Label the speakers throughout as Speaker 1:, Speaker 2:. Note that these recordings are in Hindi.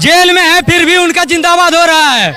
Speaker 1: जेल में है फिर भी उनका जिंदाबाद हो रहा है।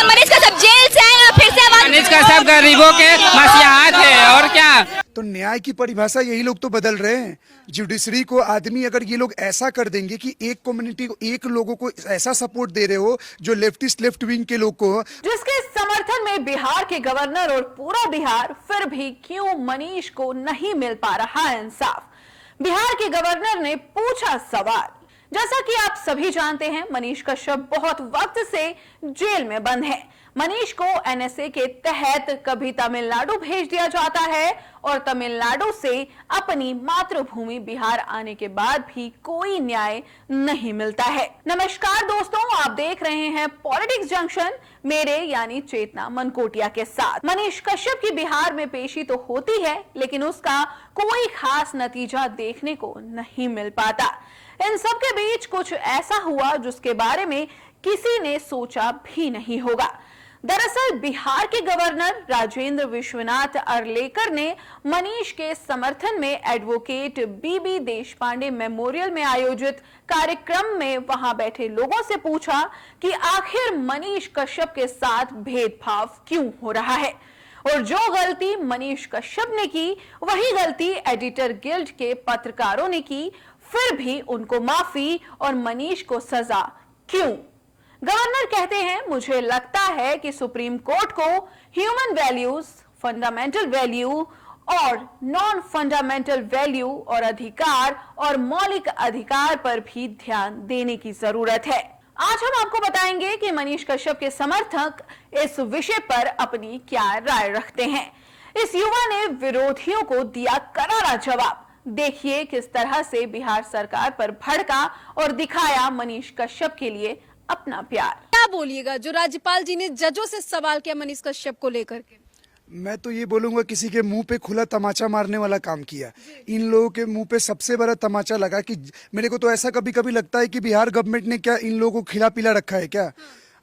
Speaker 2: मनीष कश्यप जेल से आए और फिर से
Speaker 3: मनीष कश्यप गरीबों के मसीहा थे और क्या।
Speaker 4: तो न्याय की परिभाषा यही लोग तो बदल रहे हैं। जुडिशरी को आदमी अगर ये लोग ऐसा कर देंगे कि एक कम्युनिटी को, एक लोगों को ऐसा सपोर्ट दे रहे हो जो लेफ्टिस्ट लेफ्ट विंग के लोग को,
Speaker 5: जिसके समर्थन में बिहार के गवर्नर और पूरा बिहार, फिर भी क्यों मनीष को नहीं मिल पा रहा है इंसाफ। बिहार के गवर्नर ने पूछा सवाल। जैसा कि आप सभी जानते हैं, मनीष कश्यप बहुत वक्त से जेल में बंद है। मनीष को एनएसए के तहत कभी तमिलनाडु भेज दिया जाता है और तमिलनाडु से अपनी मातृभूमि बिहार आने के बाद भी कोई न्याय नहीं मिलता है। नमस्कार दोस्तों, आप देख रहे हैं पॉलिटिक्स जंक्शन, मेरे यानी चेतना मनकोटिया के साथ। मनीष कश्यप की बिहार में पेशी तो होती है, लेकिन उसका कोई खास नतीजा देखने को नहीं मिल पाता। इन सब के बीच कुछ ऐसा हुआ जिसके बारे में किसी ने सोचा भी नहीं होगा। दरअसल बिहार के गवर्नर राजेंद्र विश्वनाथ अर्लेकर ने मनीष के समर्थन में एडवोकेट बीबी देशपांडे मेमोरियल में आयोजित कार्यक्रम में वहां बैठे लोगों से पूछा कि आखिर मनीष कश्यप के साथ भेदभाव क्यों हो रहा है, और जो गलती मनीष कश्यप ने की वही गलती एडिटर गिल्ड के पत्रकारों ने की, फिर भी उनको माफी और मनीष को सजा क्यों। गवर्नर कहते हैं, मुझे लगता है कि सुप्रीम कोर्ट को ह्यूमन वैल्यूज, फंडामेंटल वैल्यू और नॉन फंडामेंटल वैल्यू और अधिकार और मौलिक अधिकार पर भी ध्यान देने की जरूरत है। आज हम आपको बताएंगे कि मनीष कश्यप के समर्थक इस विषय पर अपनी क्या राय रखते हैं। इस युवा ने विरोधियों को दिया करारा जवाब। देखिए किस तरह से बिहार सरकार पर भड़का और दिखाया मनीष कश्यप के लिए अपना प्यार।
Speaker 2: क्या बोलिएगा जो राज्यपाल जी ने जजों से सवाल किया मनीष कश्यप को लेकर के?
Speaker 4: मैं तो ये बोलूंगा किसी के मुंह पे खुला तमाचा मारने वाला काम किया। इन लोगों के मुंह पे सबसे बड़ा तमाचा लगा कि मेरे को तो ऐसा कभी कभी लगता है कि बिहार गवर्नमेंट ने क्या इन लोगों को खिला पिला रखा है क्या।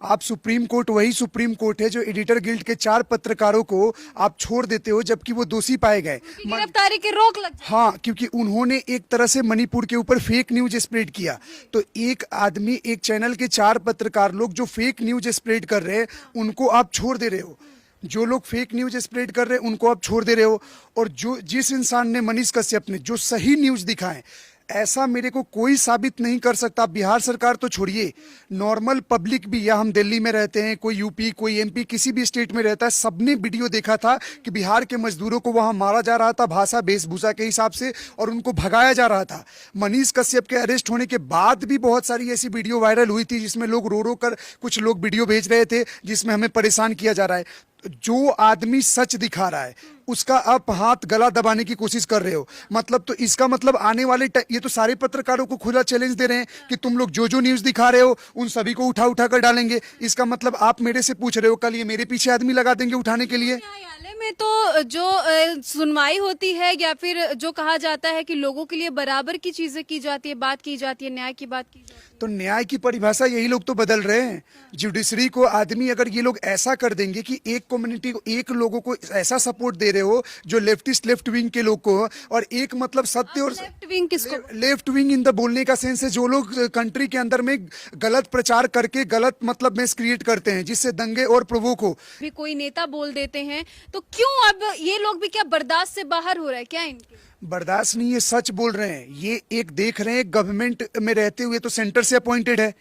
Speaker 4: आप सुप्रीम कोर्ट, वही सुप्रीम कोर्ट है जो एडिटर गिल्ड के 4 पत्रकारों को आप छोड़ देते हो जबकि वो दोषी पाए गए।
Speaker 2: गिरफ्तारी की रोक लग,
Speaker 4: हाँ, क्योंकि उन्होंने एक तरह से मणिपुर के ऊपर फेक न्यूज स्प्रेड किया। तो एक आदमी, एक चैनल के 4 पत्रकार लोग जो फेक न्यूज स्प्रेड कर रहे हैं उनको आप छोड़ दे रहे हो। जो लोग फेक न्यूज स्प्रेड कर रहे हैं उनको आप छोड़ दे रहे हो। और जो जिस इंसान ने, मनीष कश्यप ने जो सही न्यूज दिखाए, ऐसा मेरे को कोई साबित नहीं कर सकता। बिहार सरकार तो छोड़िए, नॉर्मल पब्लिक भी, या हम दिल्ली में रहते हैं, कोई यूपी, कोई एमपी, किसी भी स्टेट में रहता है, सबने वीडियो देखा था कि बिहार के मजदूरों को वहां मारा जा रहा था भाषा वेशभूषा के हिसाब से और उनको भगाया जा रहा था। मनीष कश्यप के अरेस्ट होने के बाद भी बहुत सारी ऐसी वीडियो वायरल हुई थी जिसमें लोग रो रो कर कुछ लोग वीडियो भेज रहे थे जिसमें हमें परेशान किया जा रहा है। जो आदमी सच दिखा रहा है उसका आप हाथ गला दबाने की कोशिश कर रहे हो। मतलब तो इसका मतलब आने वाले ये तो सारे पत्रकारों को खुला चैलेंज दे रहे हैं कि तुम लोग जो जो न्यूज दिखा रहे हो उन सभी को उठा उठा कर डालेंगे। इसका मतलब आप मेरे से पूछ रहे हो कल ये मेरे पीछे आदमी लगा देंगे उठाने के लिए।
Speaker 2: न्यायालय में तो जो सुनवाई होती है या फिर जो कहा जाता है कि लोगों के लिए बराबर की चीजें की जाती है, बात की जाती है, न्याय की बात की जाती है।
Speaker 4: तो न्याय की परिभाषा यही लोग तो बदल रहे हैं। जुडिशरी को आदमी अगर ये लोग ऐसा कर देंगे कि एक कम्युनिटी को, एक लोगों को ऐसा सपोर्ट दे रहे हो जो लेफ्टिस्ट लेफ्ट विंग के लोग को, और एक मतलब सत्य और
Speaker 2: लेफ्ट विंग किसको?
Speaker 4: लेफ्ट विंग इन द बोलने का सेंस है जो लोग कंट्री के अंदर में गलत प्रचार करके गलत मतलब में क्रिएट करते हैं जिससे दंगे और प्रोवोक हो।
Speaker 2: भी कोई नेता बोल देते हैं तो क्यों अब ये लोग भी क्या बर्दाश्त से बाहर हो रहा है क्या इनके?
Speaker 4: बर्दाश्त नहीं, ये सच बोल रहे हैं। ये एक देख रहे हैं गवर्नमेंट में रहते हुए तो सेंटर से अपॉइंटेड है,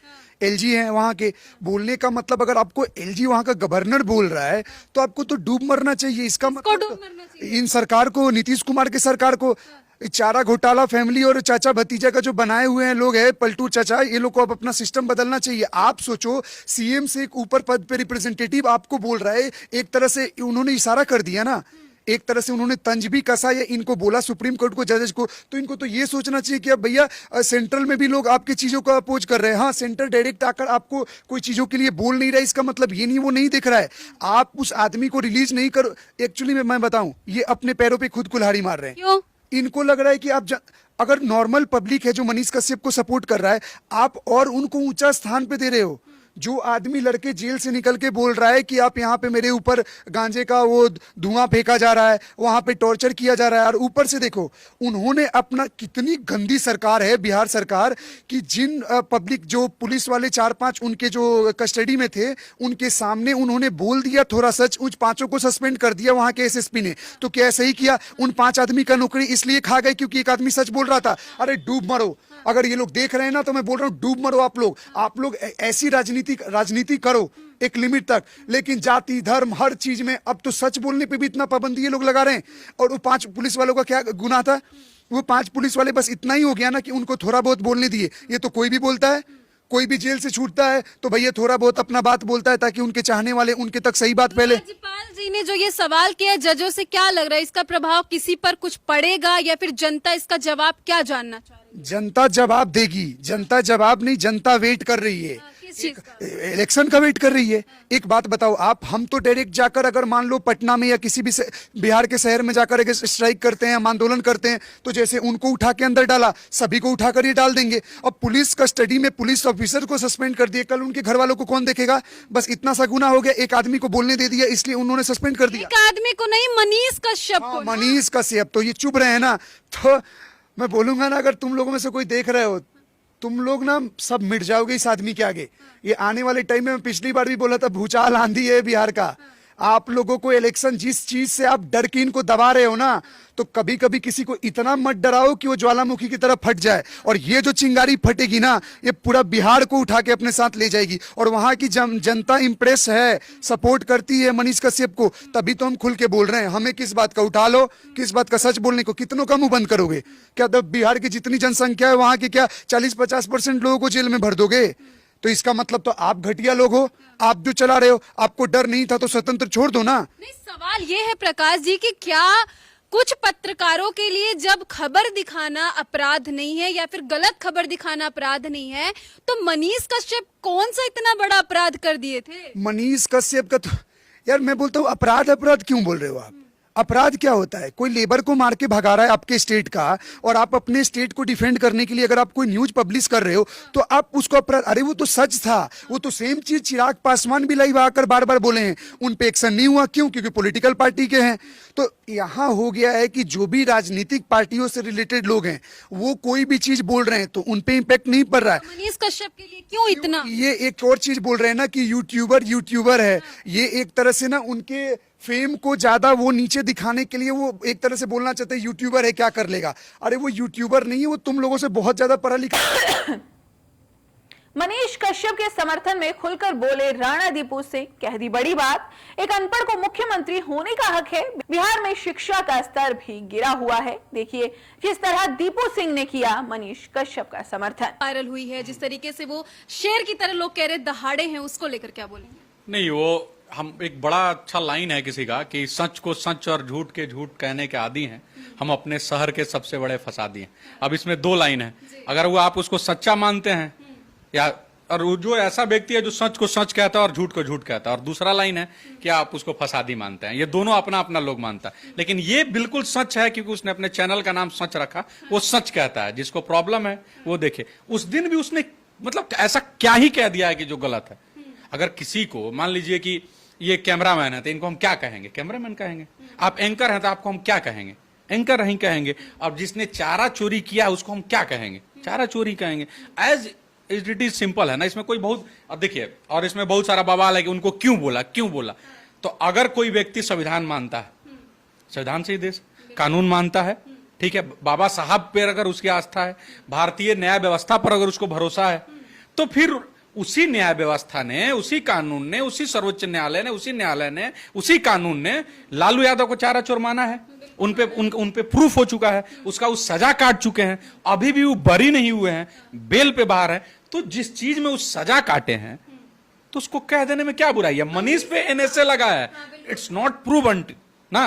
Speaker 4: एलजी है वहां के। बोलने का मतलब अगर आपको एलजी वहां का गवर्नर बोल रहा है तो आपको तो डूब मरना चाहिए। इसका मतलब इन सरकार को, नीतीश कुमार की सरकार को, चारा घोटाला फैमिली और चाचा भतीजा का जो बनाए हुए हैं लोग हैं, पलटू चाचा, ये लोग को अब अपना सिस्टम बदलना चाहिए। आप सोचो, सीएम से एक ऊपर पद पे रिप्रेजेंटेटिव आपको बोल रहा है, एक तरह से उन्होंने इशारा कर दिया ना, एक तरह से उन्होंने तंज भी कसा या इनको बोला सुप्रीम कोर्ट को, जजेस को। तो इनको तो ये सोचना चाहिए कि अब भैया सेंट्रल में भी लोग आपकी चीजों को अपोज कर रहे हैं। हाँ, सेंटर डायरेक्ट आकर आपको कोई चीजों के लिए बोल नहीं रहा है, इसका मतलब ये नहीं वो नहीं दिख रहा है। आप उस आदमी को रिलीज नहीं करो। एक्चुअली मैं बताऊं, ये अपने पैरों पे खुद कुल्हाड़ी मार रहे हैं।
Speaker 2: क्यों?
Speaker 4: इनको लग रहा है कि आप अगर नॉर्मल पब्लिक है जो मनीष कश्यप को सपोर्ट कर रहा है, आप और उनको ऊंचा स्थान पे दे रहे हो। जो आदमी लड़के जेल से निकल के बोल रहा है कि आप यहाँ पे मेरे ऊपर गांजे का वो धुआं फेंका जा रहा है, वहां पे टॉर्चर किया जा रहा है, और ऊपर से देखो उन्होंने अपना, कितनी गंदी सरकार है बिहार सरकार कि जिन पब्लिक जो पुलिस वाले 4-5 उनके जो कस्टडी में थे उनके सामने उन्होंने बोल दिया थोड़ा सच, उन 5 को सस्पेंड कर दिया वहां के एसएसपी ने। तो क्या सही किया? उन 5 आदमी का नौकरी इसलिए खा गए क्योंकि एक आदमी सच बोल रहा था। अरे डूब मरो, अगर ये लोग देख रहे हैं ना तो मैं बोल रहा हूँ डूब मरो आप लोग ऐसी राजनीति करो एक लिमिट तक, लेकिन जाति धर्म हर चीज में अब तो सच बोलने पे भी इतना पाबंदी ये लोग लगा रहे हैं। और वो 5 पुलिस वालों का क्या गुनाह था? वो 5 पुलिस वाले बस इतना ही हो गया ना कि उनको थोड़ा बहुत बोलने दिए। ये तो कोई भी बोलता है, कोई भी जेल से छूटता है तो भैया थोड़ा बहुत अपना बात बोलता है ताकि उनके चाहने वाले उनके तक सही बात फैले।
Speaker 2: राज्यपाल जी ने जो ये सवाल किया जजों से, क्या लग रहा है इसका प्रभाव किसी पर कुछ पड़ेगा या फिर जनता इसका जवाब क्या जानना चाह रही है?
Speaker 4: जनता जवाब देगी, जनता जवाब नहीं, जनता वेट कर रही है,
Speaker 2: किस चीज का?
Speaker 4: इलेक्शन का वेट कर रही है। एक बात बताओ आप, हम तो डायरेक्ट जाकर अगर मान लो पटना में या किसी भी बिहार के शहर में जाकर अगर स्ट्राइक करते हैं, आंदोलन करते हैं, तो जैसे उनको उठा के अंदर डाला सभी को उठाकर ये डाल देंगे। अब पुलिस कस्टडी में पुलिस ऑफिसर को सस्पेंड कर दिया, कल उनके घर वालों को कौन देखेगा? बस इतना सा गुना हो गया, एक आदमी को बोलने दे दिया इसलिए उन्होंने सस्पेंड कर दिया।
Speaker 2: एक आदमी को नहीं, मनीष कश्यप को।
Speaker 4: मनीष कश्यप तो ये चुप रहे हैं ना, तो मैं बोलूंगा ना अगर तुम लोगों में से कोई देख रहे हो, तुम लोग ना सब मिट जाओगे इस आदमी के आगे। ये आने वाले टाइम में, मैं पिछली बार भी बोला था, भूचाल आंधी है बिहार का। आप लोगों को इलेक्शन, जिस चीज से आप डर के इनको दबा रहे हो ना, तो कभी कभी किसी को इतना मत डराओ कि वो ज्वालामुखी की तरह फट जाए। और ये जो चिंगारी फटेगी ना, ये पूरा बिहार को उठा के अपने साथ ले जाएगी। और वहां की जनता इंप्रेस है, सपोर्ट करती है मनीष कश्यप को, तभी तो हम खुल के बोल रहे हैं। हमें किस बात का उठा लो, किस बात का सच बोलने को? कितनों का मुंह बंद करोगे? क्या बिहार की जितनी जनसंख्या है वहां की क्या 40-50% लोगों को जेल में भर दोगे? तो इसका मतलब तो आप घटिया लोग हो, आप जो चला रहे हो। आपको डर नहीं था तो स्वतंत्र छोड़ दो ना।
Speaker 2: नहीं, सवाल ये है प्रकाश जी कि क्या कुछ पत्रकारों के लिए जब खबर दिखाना अपराध नहीं है या फिर गलत खबर दिखाना अपराध नहीं है, तो मनीष कश्यप कौन सा इतना बड़ा अपराध कर दिए थे?
Speaker 4: मनीष कश्यप का तो यार मैं बोलता हूँ, अपराध क्यों बोल रहे हो आप? अपराध क्या होता है? कोई लेबर को मार के भगा रहा है आपके स्टेट का, और आप अपने स्टेट को डिफेंड करने के लिए अगर आप कोई न्यूज पब्लिश कर रहे हो तो आप उसको अपराध। अरे वो तो सच था, वो तो सेम चीज चिराग पासवान भी लाइव आकर बार बार बोले हैं, उन पे एक्शन नहीं हुआ। क्यों? क्योंकि पॉलिटिकल पार्टी के हैं। तो यहाँ हो गया है कि जो भी राजनीतिक पार्टियों से रिलेटेड लोग हैं वो कोई भी चीज बोल रहे हैं तो उन पे इम्पैक्ट नहीं पड़ रहा है।
Speaker 2: मनीष कश्यप के लिए क्यों इतना?
Speaker 4: ये एक और चीज बोल रहे हैं ना कि यूट्यूबर है, ये एक तरह से ना उनके फेम को ज्यादा वो नीचे दिखाने के लिए वो एक तरह से बोलना चाहते हैं यूट्यूबर है क्या कर लेगा। अरे वो यूट्यूबर नहीं है, वो तुम लोगों से बहुत ज्यादा पढ़ा लिखा।
Speaker 5: मनीष कश्यप के समर्थन में खुलकर बोले राणा दीपू सिंह, कह दी बड़ी बात। एक अनपढ़ को मुख्यमंत्री होने का हक है। बिहार में शिक्षा का स्तर भी गिरा हुआ है। देखिए किस तरह दीपू सिंह ने किया मनीष कश्यप का समर्थन।
Speaker 2: वायरल हुई है जिस तरीके से वो शेर की तरह लोग कह रहे दहाड़े हैं, उसको लेकर क्या बोलेंगे?
Speaker 6: नहीं, वो हम एक बड़ा अच्छा लाइन है किसी का कि सच को सच और झूठ के झूठ कहने के आदी हैं हम, अपने शहर के सबसे बड़े फसादी हैं। अब इसमें 2 लाइन है, अगर वो आप उसको सच्चा मानते हैं या, और जो ऐसा व्यक्ति है जो सच को सच कहता है और झूठ को झूठ कहता है, और दूसरा लाइन है कि आप उसको फसादी मानते हैं। ये दोनों अपना अपना लोग मानता है, लेकिन ये बिल्कुल सच है क्योंकि उसने अपने चैनल का नाम सच रखा, वो सच कहता है। जिसको प्रॉब्लम है वो देखे। उस दिन भी उसने मतलब ऐसा क्या ही कह दिया है कि जो गलत है। अगर किसी को मान लीजिए कि ये कैमरामैन है तो इनको हम क्या कहेंगे? कैमरामैन कहेंगे। आप एंकर हैं तो आपको हम क्या कहेंगे? एंकर नहीं कहेंगे। अब जिसने चारा चोरी किया उसको हम क्या कहेंगे? चारा चोरी कहेंगे। एज इट इज सिंपल है ना, इसमें कोई बहुत, अब देखिए, और इसमें बहुत सारा बवाल है कि उनको क्यों बोला। तो अगर कोई व्यक्ति संविधान मानता है, संविधान से ही देश, कानून मानता है, ठीक है, बाबा साहब पर अगर उसकी आस्था है, भारतीय न्याय व्यवस्था पर अगर उसको भरोसा है, तो फिर उसी न्याय व्यवस्था ने, उसी कानून ने, उसी सर्वोच्च न्यायालय ने, उसी न्यायालय ने, उसी कानून ने लालू यादव को चारा चोर माना है। उन पे प्रूफ हो चुका है, उसका वो सजा काट चुके हैं, अभी भी वो बरी नहीं हुए हैं, बेल पे बाहर है। तो जिस चीज में वो सजा काटे हैं तो उसको कह देने में क्या बुराई है? मनीष पे एनएसए लगा है, इट्स नॉट प्रूवन ना,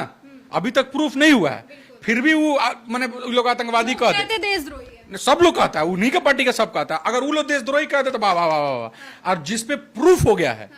Speaker 6: अभी तक प्रूफ नहीं हुआ है, फिर भी वो मैंने लोग आतंकवादी कहते,
Speaker 2: देशद्रोही है।
Speaker 6: सब लोग कहता है, उन्हीं का पार्टी का सब कहता है। अगर वो लोग देशद्रोही कहते तो वाह वाह वाह वाह। और जिस पे प्रूफ हो गया है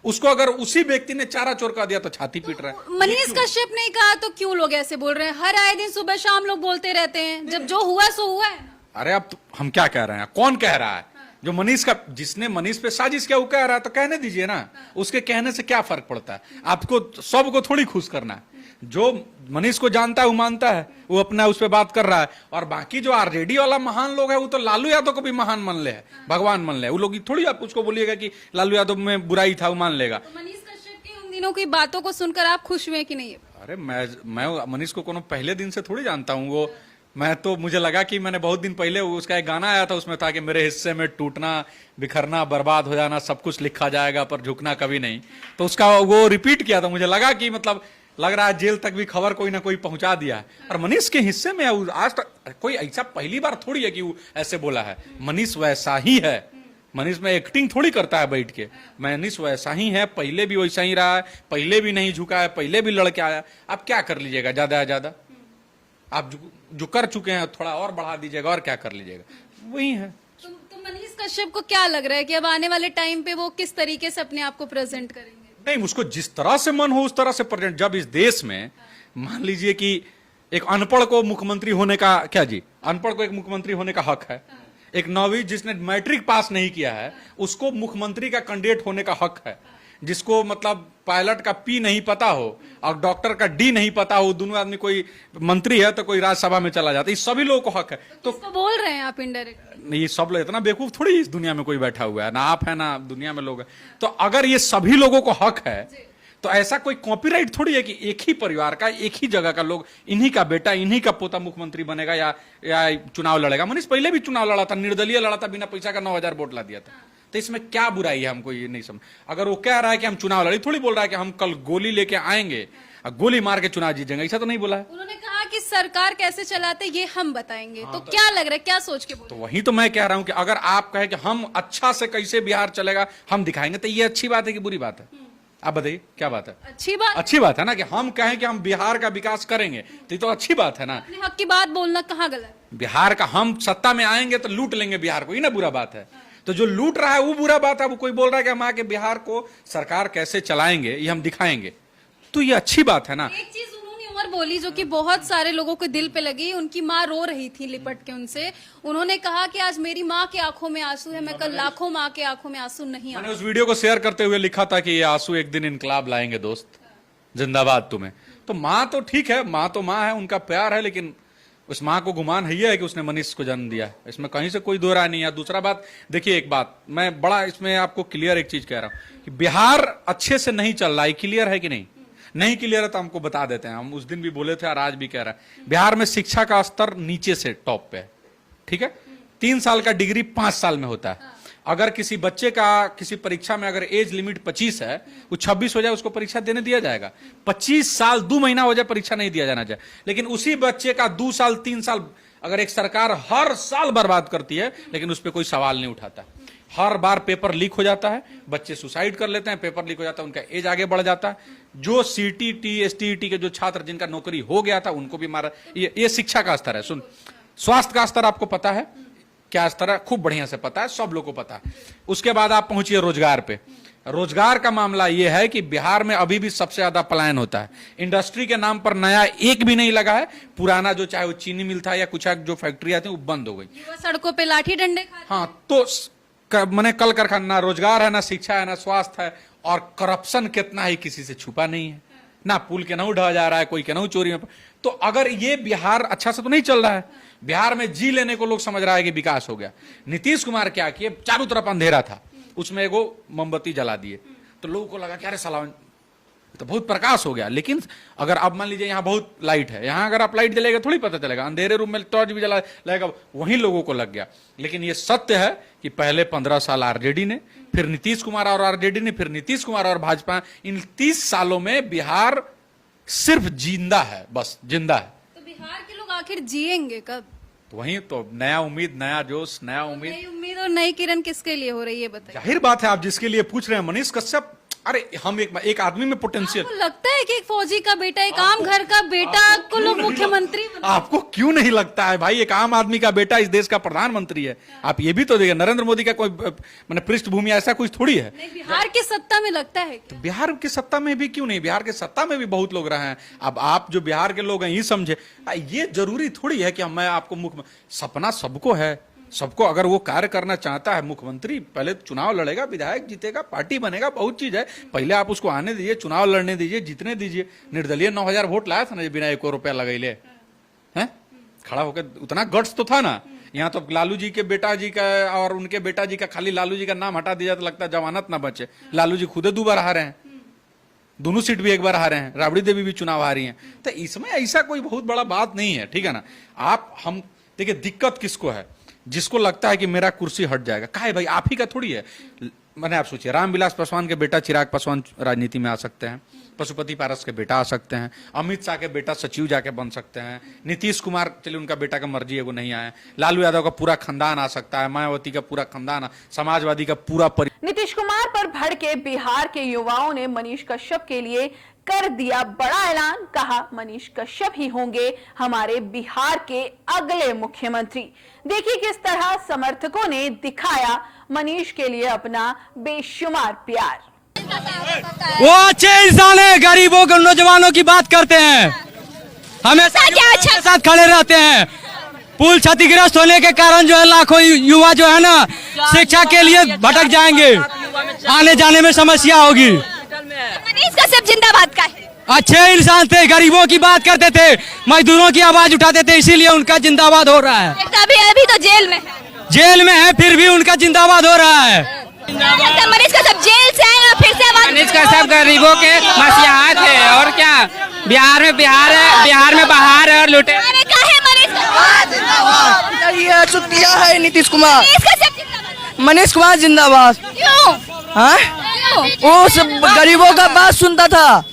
Speaker 6: उसको अगर उसी व्यक्ति ने चारा चोर कर दिया तो छाती पीट रहा है।
Speaker 2: मनीष कश्यप ने कहा तो क्यों लोग ऐसे बोल रहे हैं? हर आए दिन सुबह शाम लोग बोलते रहते हैं, जब जो हुआ सो हुआ है।
Speaker 6: अरे अब हम क्या कह रहे हैं? कौन कह रहा है? जो मनीष का, जिसने मनीष पे साजिश किया वो कह रहा है तो कहने दीजिए ना, उसके कहने से क्या फर्क पड़ता है? आपको सबको थोड़ी खुश करना है। जो मनीष को जानता है वो मानता है, वो अपना उस पर बात कर रहा है। और बाकी जो आरजेडी वाला महान लोग है वो तो लालू यादव को भी महान मान ले है, भगवान मान ले। वो लोग थोड़ी आप उसको बोलिएगा कि लालू यादव में बुराई था, वो मान लेगा।
Speaker 2: तो मनीष कश्यप की उन दिनों की बातों को सुनकर आप खुश हुए कि नहीं?
Speaker 6: अरे मैं मनीष को कोनो पहले दिन से थोड़ी जानता हूँ। वो मैं तो, मुझे लगा कि मैंने बहुत दिन पहले उसका एक गाना आया था, उसमें था कि मेरे हिस्से में टूटना, बिखरना, बर्बाद हो जाना, सब कुछ लिखा जाएगा पर झुकना कभी नहीं। तो उसका वो रिपीट किया था। मुझे लगा कि मतलब लग रहा है जेल तक भी खबर कोई ना कोई पहुंचा दिया है। और मनीष के हिस्से में आज तक कोई ऐसा पहली बार थोड़ी है कि वो ऐसे बोला है। मनीष वैसा ही है। मनीष में एक्टिंग थोड़ी करता है बैठ के। मनीष वैसा ही है, पहले भी वैसा ही रहा है, पहले भी नहीं झुका है, पहले भी लड़के आया। आप क्या कर लीजिएगा ज्यादा ज्यादा? आप जो कर चुके हैं थोड़ा और बढ़ा दीजिएगा, और क्या कर लीजिएगा? वही है।
Speaker 2: तो मनीष कश्यप को क्या लग रहा है कि अब आने वाले टाइम पे वो किस तरीके से अपने आप को प्रेजेंट करेंगे?
Speaker 6: नहीं, उसको जिस तरह से मन हो उस तरह से प्रेजेंट। जब इस देश में मान लीजिए कि एक अनपढ़ को मुख्यमंत्री होने का, क्या जी, अनपढ़ को एक मुख्यमंत्री होने का हक है। एक नौवीं जिसने मैट्रिक पास नहीं किया है उसको मुख्यमंत्री का कैंडिडेट होने का हक है। जिसको मतलब पायलट का पी नहीं पता हो और डॉक्टर का डी नहीं पता हो, दोनों आदमी कोई मंत्री है तो कोई राज्यसभा में चला जाता है। ये सभी लोगों को हक है। तो
Speaker 2: किसको बोल रहे हैं आप इनडायरेक्ट?
Speaker 6: ये सब लोग इतना बेवकूफ थोड़ी इस दुनिया में कोई बैठा हुआ है, ना आप है ना दुनिया में लोग है। तो अगर ये सभी लोगों को हक है तो ऐसा कोई कॉपीराइट थोड़ी है कि एक ही परिवार का, एक ही जगह का लोग, इन्हीं का बेटा, इन्हीं का पोता मुख्यमंत्री बनेगा या चुनाव लड़ेगा। मनीष पहले भी चुनाव लड़ा था, निर्दलीय लड़ा था, बिना पैसा का 9,000 वोट ला दिया था। तो इसमें क्या बुराई है? हमको ये नहीं समझ। अगर वो कह रहा है कि हम चुनाव लड़ी, थोड़ी बोल रहा है कि हम कल गोली लेके आएंगे और गोली मार के चुनाव जीतेंगे, ऐसा तो नहीं बोला है।
Speaker 2: उन्होंने कहा कि सरकार कैसे चलाते ये हम बताएंगे। तो क्या लग रहा है, क्या सोच के बोल?
Speaker 6: तो वही तो मैं कह रहा हूं कि अगर आप कहे कि हम अच्छा से कैसे बिहार चलेगा हम दिखाएंगे, तो ये अच्छी बात है कि बुरी बात है? आप बताइए क्या बात है? अच्छी बात है ना कि हम कहें कि हम बिहार का विकास करेंगे, तो ये तो अच्छी बात है ना।
Speaker 2: अपने हक की बात बोलना कहाँ गलत?
Speaker 6: बिहार का हम सत्ता में आएंगे तो लूट लेंगे बिहार को, ये ना बुरा बात है। तो जो लूट रहा है वो बुरा बात है। वो कोई बोल रहा है कि हम आके बिहार को सरकार कैसे चलाएंगे ये हम दिखाएंगे, तो ये अच्छी बात है ना।
Speaker 2: एक चीज उन्होंने और बोली जो कि बहुत सारे लोगों के दिल पे लगी। उनकी माँ रो रही थी लिपट के उनसे। उन्होंने कहा कि आज मेरी माँ की आंखों में आंसू है, मैं कल लाखों माँ के आंखों में आंसू नहीं आऊंगा।
Speaker 6: मैंने उस वीडियो को शेयर करते हुए लिखा था कि ये आंसू एक दिन इनकलाब लाएंगे दोस्त, जिंदाबाद तुम्हें। तो माँ तो ठीक है, माँ तो माँ है, उनका प्यार है, लेकिन उस माँ को गुमान है कि उसने मनीष को जन्म दिया है। इसमें कहीं से कोई दो राय नहीं है। दूसरा बात देखिए, एक बात मैं बड़ा इसमें आपको क्लियर एक चीज कह रहा हूं कि बिहार अच्छे से नहीं चल रहा है। क्लियर है कि नहीं? नहीं क्लियर है तो हमको बता देते हैं। हम उस दिन भी बोले थे और आज भी कह रहा है, बिहार में शिक्षा का स्तर नीचे से टॉप पे है। ठीक है, 3 साल का डिग्री 5 साल में होता है। अगर किसी बच्चे का किसी परीक्षा में अगर एज लिमिट 25 है, वो 26 हो जाए उसको परीक्षा देने दिया जाएगा। 25 साल 2 महीना हो जाए परीक्षा नहीं दिया जाना चाहिए। लेकिन उसी बच्चे का 2 साल 3 साल अगर एक सरकार हर साल बर्बाद करती है, लेकिन उस पर कोई सवाल नहीं उठाता। हर बार पेपर लीक हो जाता है, बच्चे सुसाइड कर लेते हैं, पेपर लीक हो जाता है, उनका एज आगे बढ़ जाता है। जो सीटीटी एसटीईटी के जो छात्र जिनका नौकरी हो गया था उनको भी मारा। ये शिक्षा का स्तर है। सुन, स्वास्थ्य का स्तर आपको पता है क्या स्तर है? खूब बढ़िया से पता है, सब लोग को पता है। उसके बाद आप पहुंचिए रोजगार पे। रोजगार का मामला यह है कि बिहार में अभी भी सबसे ज्यादा पलायन होता है। इंडस्ट्री के नाम पर नया एक भी नहीं लगा है। पुराना जो चाहे वो चीनी मिल था या कुछ जो फैक्ट्रियां थी वो बंद हो गई।
Speaker 2: सड़कों पे लाठी डंडे खाते।
Speaker 6: हाँ, तो मैंने कल कारखाना, ना रोजगार है, ना शिक्षा है, ना स्वास्थ्य है, और करप्शन कितना है किसी से छुपा नहीं है। ना पुल के नहू ढहा जा रहा है, कोई के नहू चोरी में। तो अगर ये बिहार अच्छा से तो नहीं चल रहा है। बिहार में जी लेने को लोग समझ रहा है कि विकास हो गया। नीतीश कुमार क्या किए, चारों तरफ अंधेरा था, उसमें एगो मोमबत्ती जला दिए, तो लोगों को लगा कि अरे साला तो बहुत प्रकाश हो गया। लेकिन अगर आप मान लीजिए यहाँ बहुत लाइट है, यहाँ अगर आप लाइट जलेगा थोड़ी पता चलेगा, अंधेरे रूम में टॉर्च भी जला लगेगा, वहीं लोगों को लग गया। लेकिन ये सत्य है कि पहले 15 साल आरजेडी ने, फिर नीतीश कुमार और आरजेडी ने, फिर नीतीश कुमार और भाजपा, इन 30 सालों में बिहार सिर्फ जिंदा है, बस जिंदा है।
Speaker 2: तो बिहार के लोग आखिर जिएंगे कब?
Speaker 6: तो वही तो, नया उम्मीद, नया जोश, नया उम्मीद।
Speaker 2: नई उम्मीद और नई किरण किसके लिए हो रही है बताइए?
Speaker 6: जाहिर बात है, आप जिसके लिए पूछ रहे हैं, मनीष कश्यप। अरे हम एक आदमी में पोटेंशियल।
Speaker 2: आपको लगता है कि एक फौजी का बेटा, एक आम घर का बेटा को लोग मुख्यमंत्री
Speaker 6: आपको क्यों नहीं लगता है भाई? एक आम आदमी का बेटा इस देश का प्रधानमंत्री है। आप ये भी तो देखिए, नरेंद्र मोदी का कोई मैंने पृष्ठभूमि ऐसा कुछ थोड़ी है।
Speaker 2: नहीं, बिहार की सत्ता में लगता है क्या?
Speaker 6: तो बिहार की सत्ता में भी क्यों नहीं? बिहार की सत्ता में भी बहुत लोग रहे हैं। अब आप जो बिहार के लोग हैं ये समझे, ये जरूरी थोड़ी है कि मैं आपको मुख्य, सपना सबको है, सबको अगर वो कार्य करना चाहता है, मुख्यमंत्री पहले चुनाव लड़ेगा, विधायक जीतेगा, पार्टी बनेगा, बहुत चीज है। पहले आप उसको आने दीजिए, चुनाव लड़ने दीजिए, जीतने दीजिए। निर्दलीय 9,000 वोट लाया था ना, बिना 1 रुपया लगैले हैं, खड़ा होकर उतना गट्स तो था ना। यहाँ तो लालू जी के बेटा जी का और उनके बेटा जी का, खाली लालू जी का नाम हटा दिया तो लगता है जमानत ना बचे। लालू जी खुदे 2 बार हारे हैं, दोनों सीट भी 1 बार हारे हैं, राबड़ी देवी भी चुनाव हारी हैं। तो इसमें ऐसा कोई बहुत बड़ा बात नहीं है, ठीक है ना। हम देखिए, दिक्कत किसको है? जिसको लगता है कि मेरा कुर्सी हट जाएगा। काहे भाई, आप ही का थोड़ी है। मैंने आप सोचिए, रामविलास पासवान के बेटा चिराग पासवान राजनीति में आ सकते हैं, पशुपति पारस के बेटा आ सकते हैं, अमित शाह के बेटा सचिव जाके बन सकते हैं, नीतीश कुमार, चलिए उनका बेटा का मर्जी है वो नहीं आए, लालू यादव का पूरा खानदान आ सकता है, मायावती का पूरा खानदान, समाजवादी का पूरा
Speaker 5: नीतीश कुमार पर भड़के बिहार के युवाओं ने मनीष कश्यप के लिए कर दिया बड़ा ऐलान। कहा, मनीष कश्यप ही होंगे हमारे बिहार के अगले मुख्यमंत्री। देखिए किस तरह समर्थकों ने दिखाया मनीष के लिए अपना बेशुमार प्यार।
Speaker 1: वो अच्छे इंसान है, गरीबों के नौजवानों की बात करते हैं, हमेशा
Speaker 2: क्या अच्छा
Speaker 1: के साथ खड़े रहते हैं। पुल क्षतिग्रस्त होने के कारण जो है लाखों युवा जो है ना शिक्षा के लिए भटक जाएंगे, आने जाने में समस्या होगी।
Speaker 2: मनीष कश्यप जिंदाबाद का है।
Speaker 1: अच्छे इंसान थे, गरीबों की बात करते थे, मजदूरों की आवाज उठाते थे, इसीलिए उनका जिंदाबाद हो रहा है।
Speaker 2: अभी तो जेल में है, फिर भी उनका जिंदाबाद हो रहा है। मनीष कश्यप जेल से आए और फिर से
Speaker 3: मनीष कश्यप गरीबों के मसीहा थे, और क्या। बिहार में बहार है और लुटे।
Speaker 7: चुतिया है नीतीश कुमार।
Speaker 2: जिंदाबाद।
Speaker 7: मनीष कुमार जिंदाबाद।
Speaker 2: क्यों?
Speaker 7: हाँ, वो सब गरीबों का बात सुनता था।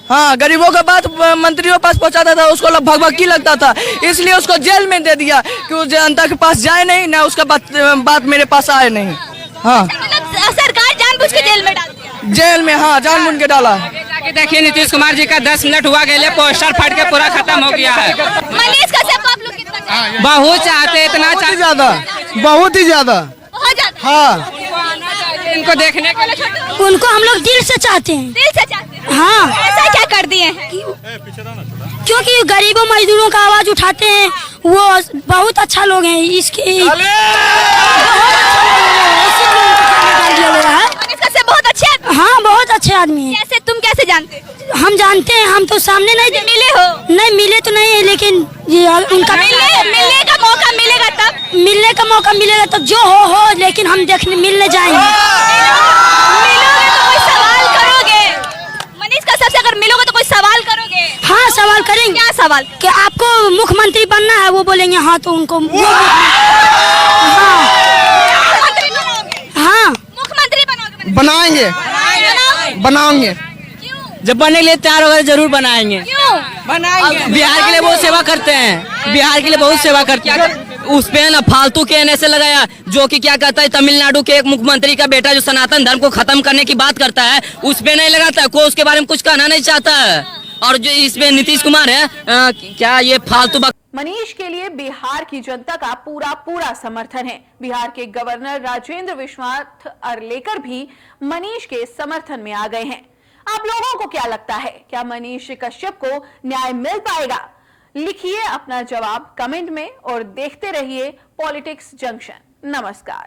Speaker 7: हाँ, गरीबों का बात मंत्रियों के पास पहुंचाता था, उसको भगभकी लगता था, इसलिए उसको जेल में दे दिया कि वो जनता के पास जाए नहीं, ना उसका बात मेरे पास आए नहीं। हाँ,
Speaker 2: सरकार जानबूझ के जेल में डाल दिया।
Speaker 7: जेल में, हाँ, जानबूझ के डाला।
Speaker 3: देखिए नीतीश कुमार जी का 10 मिनट हुआ गए, पोस्टर फट के पूरा खत्म हो गया है।
Speaker 2: मनीष कश्यप को आप लोग कितना चाहते हैं?
Speaker 3: बहुत चाहते, इतना
Speaker 7: बहुत ही ज्यादा, बहुत ही ज्यादा।
Speaker 2: बहुत ज्यादा।
Speaker 7: हाँ,
Speaker 3: इनको देखने के लिए
Speaker 8: उनको हम लोग दिल से चाहते हैं।
Speaker 2: दिल से चाहते हैं।
Speaker 8: हाँ,
Speaker 2: ऐसा क्या कर दिए हैं?
Speaker 8: क्योंकि गरीबों मजदूरों का आवाज उठाते हैं, वो बहुत अच्छा लोग हैं।
Speaker 2: मनीष कश्यप बहुत अच्छे आदमी।
Speaker 8: हाँ, बहुत अच्छे आदमी हैं।
Speaker 2: कैसे, तुम कैसे जानते हो?
Speaker 8: हम जानते हैं, हम तो सामने नहीं
Speaker 2: मिले हो?
Speaker 8: नहीं मिले तो नहीं है, लेकिन ये उनका
Speaker 2: मिलने का मौका मिलेगा तब।
Speaker 8: मिलने का मौका मिलेगा तो जो हो, लेकिन हम मिलने जाएंगे।
Speaker 2: मिलोगे तो कोई सवाल करोगे? मनीष कश्यप से अगर मिलोगे तो कोई सवाल करोगे?
Speaker 8: हाँ, सवाल करेंगे।
Speaker 2: क्या सवाल?
Speaker 8: कि आपको मुख्यमंत्री बनना है, वो बोलेंगे हाँ, तो उनको हाँ,
Speaker 2: मुख्यमंत्री बनोगे?
Speaker 7: बनाएंगे, बनाएंगे।
Speaker 3: जब बनने के लिए तैयार होगा जरूर बनाएंगे।
Speaker 2: क्यों?
Speaker 3: बिहार के लिए बहुत सेवा करते हैं, बिहार के लिए बहुत सेवा करते हैं। उस पे ना फालतू के ऐसे लगाया, जो कि क्या कहता है, तमिलनाडु के एक मुख्यमंत्री का बेटा जो सनातन धर्म को खत्म करने की बात करता है, उस पे नहीं लगाता, कोई उसके बारे में कुछ कहना नहीं चाहता है। और जो इसमें नीतीश कुमार है, क्या ये फालतू
Speaker 5: मनीष के लिए बिहार की जनता का पूरा समर्थन है। बिहार के गवर्नर राजेंद्र विश्वनाथ अरलेकर भी मनीष के समर्थन में आ गए हैं। आप लोगों को क्या लगता है, क्या मनीष कश्यप को न्याय मिल पाएगा? लिखिए अपना जवाब कमेंट में और देखते रहिए पॉलिटिक्स जंक्शन। नमस्कार।